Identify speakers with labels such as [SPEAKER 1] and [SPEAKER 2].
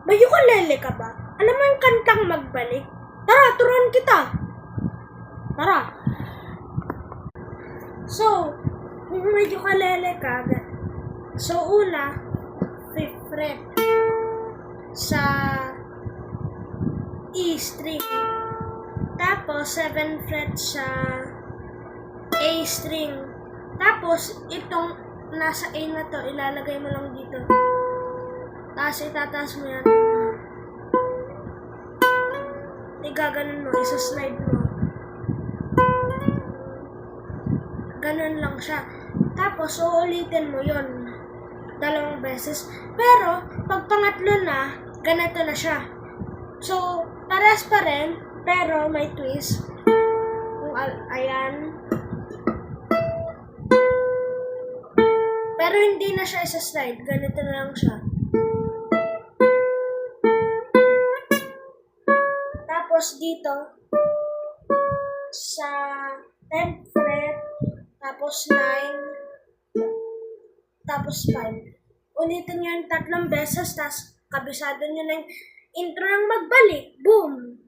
[SPEAKER 1] May ukulele ka ba? Alam mo yung kantang magbalik? Tara, turuan kita. Tara. So, kung may ukulele ka, so una, 5th fret sa E string. Tapos, 7th fret sa A string. Tapos, itong nasa A na to, ilalagay mo lang dito. Tapos, itataas mo yan. Igaganon mo, isa-slide mo. Ganon lang siya. Tapos, uulitin mo yon 2 beses. Pero, pag pangatlo na, ganito na siya. So, pares pa rin, pero may twist. Ayan. Pero hindi na siya isa-slide. Ganito na lang siya. Tapos dito, sa 10th fret, tapos 9, tapos 5. Ulitin nyo yung 3 beses, tapos kabisado nyo na yung intro ng magbalik. Boom!